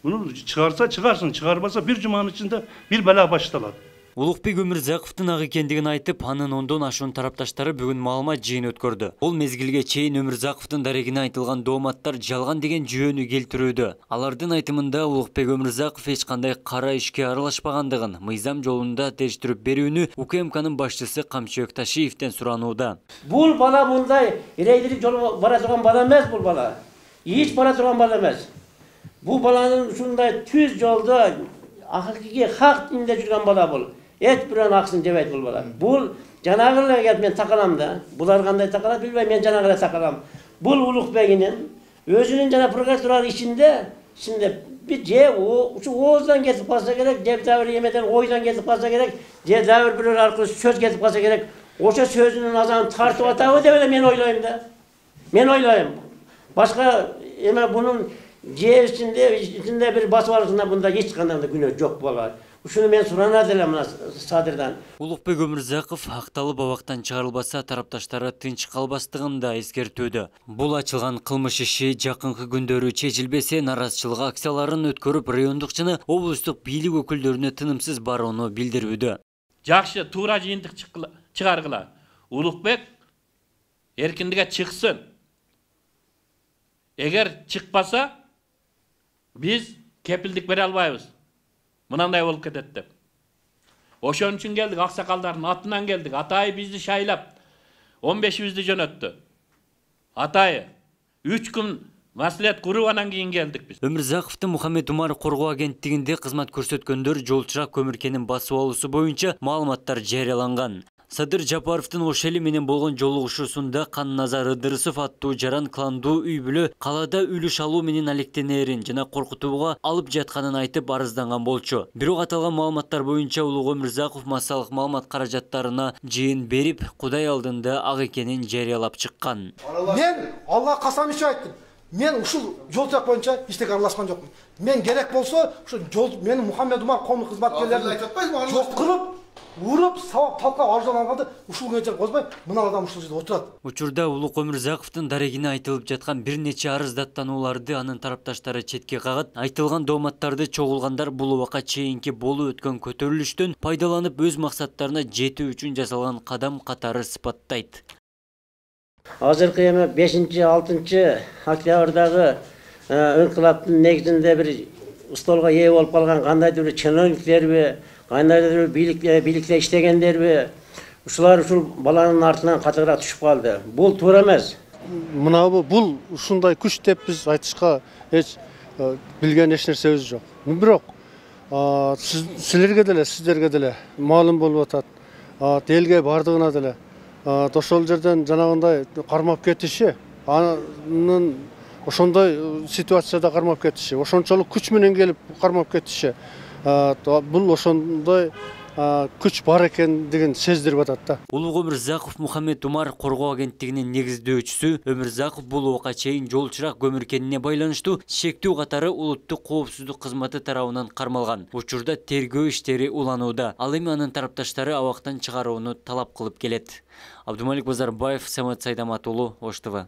Bunu çıkarsa çıkarsın, çıkarmasa bir cumanın içinde bir bela başlar. Улукбек Өмүрзаковдун ак экендигин айтып, анын 10дон ашуун тарапташтары бүгүн маалымат жыйын өткөрдү. Бул мезгилге чейин Өмүрзаковдун дарегине айтылган дооматтар жалган деген жүйөнү келтирүүдө. Алардын айтымында Улукбек Өмүрзаков эч кандай кара ишке аралашпагандыгын, мыйзам жолунда териштирип берүүнү УКМКнын башчысы Камчыбек Ташиевден суранууда. Бул бала мындай ирейдирип жол бара турган бала эмес, бул бала. Эч бара турган бала эмес. Бул баланын ушундай түз жолдо акылгы хак динде жүргөн бала бул. Et biron aksın cevap bul bala. Bul canağıyla gel ben takalam da. Bular kanday takalar bilmem ben canağıyla takalam. Bul Ulukbek'inin özünün cana prokurator içinde şimdi bir şu oğuzdan getip kalsa gerek, cevdavır yemeden oydan getip kalsa gerek, cevdavır bir arkadaş söz getip kalsa gerek. Oşa sözünün azam tartıp atağı da ben oylayayım da. Ben oylayayım. Başka bunun içinde bir bas varlığında bunda hiç kanalda günah yok bala. Ушуну мен сурана делем Садырдан. Улукбек Өмүрзаков акталып абактан чыгарылбаса тарапташтары тынч калбастыгын да эскертүүдө. Бул ачылган кылмыш иши жакынкы күндөрү чечилбесе наразычылык акцияларын өткөрүп райондук жана облустук бийлик өкүлдөрүнө тынымсыз барууну билдирүүдө. Жакшы туура жыйынтык чыгаргыла. Улукбек эркиндикке чыксын. Эгер чыкпаса биз кепилдик бере албайбыз. Мынандай болуп кетет деп. Ошон үчүн келдик, аксакалдардын атынан келдик. Атайы бизди шайлап 15-бизди жөнөттү. Атайы 3 күн маслихат куруп анан кийин келдик биз. Өмүрзаковдун Мухаммед Умар коргоо агенттигинде кызмат көрсөткөндөр жолчурак көмүркенин басып алуусу боюнча маалыматтар жарыяланган. Садыр Жапаровдун ош эли менен болгон жолугушуусунда Канназар Ыдырысов аттуу жаран кландуу үй бүлө калаада үлүш алуу менен алектенерин жана коркутууга алып жатканын айтып арызданган болчу. Бирок аталган маалыматтар боюнча Улуг Өмүрзаков массалык маалымат каражаттарына жыйын берип, Кудай алдында ак экенин жарыялап чыккан. Мен Алла касам ичип айттым. Мен ушул жолчак боюнча эчтеке аралашкан жокмун. Мен керек болсо ушу жол менин Мухаммед Умар коомдук кызматкерлерин жок кылып Уруп, сабап, талкап арзан алганда ушул кенчен козбой, мына адам ушул жерде отурат. Учурда Улук Өмүрзаковдун дарегине айтылып жаткан бир нече арыз даттанууларды анын тарапташтары четке кагат. Айтылган дооматтарды чогулгандар бул убакка чейинки болуп өткөн көтөрүлүштөн пайдаланып өз максаттарына жетүү үчүн жасалган кадам катары сыпаттайт. Азыркы эми 5-6 октябрдагы инкылаптын негизинде бир столго ээ болуп калган кандайдыр бир чиновниктерби, кандайдыр бийликте иштегендерби, ушулар ушул баланын артынан катыгыраак түшүп калды. Бул туура эмес. Мына бул ушундай күч деп биз айтышка эч билген эч нерсебиз жок. Бирок сиздерге деле маалым болуп атат. Элге бардыгына деле ошол жерден жанагындай кармап кетиши, анын ошондой ситуацияда кармап кетиши, ошончолук күч менен келип кармап кетиши. Бул ошондой күч бар экендигин сездирип атат да. Улуг Өмүрзаков Мухаммед Умар коргоо агенттигинин негиздөөчүсү Өмүрзаков бул убакка чейин жолчурак көмүркенине байланыштуу шектүү катары улуттук коопсуздук кызматы тарабынан кармалган. Учурда тергөө иштери уланууда. Ал эми анын тарапташтары абактан чыгарууну талап кылып келет. Абдумалик Базарбаев, Самат Сайдамат уулу, Ош ТВ.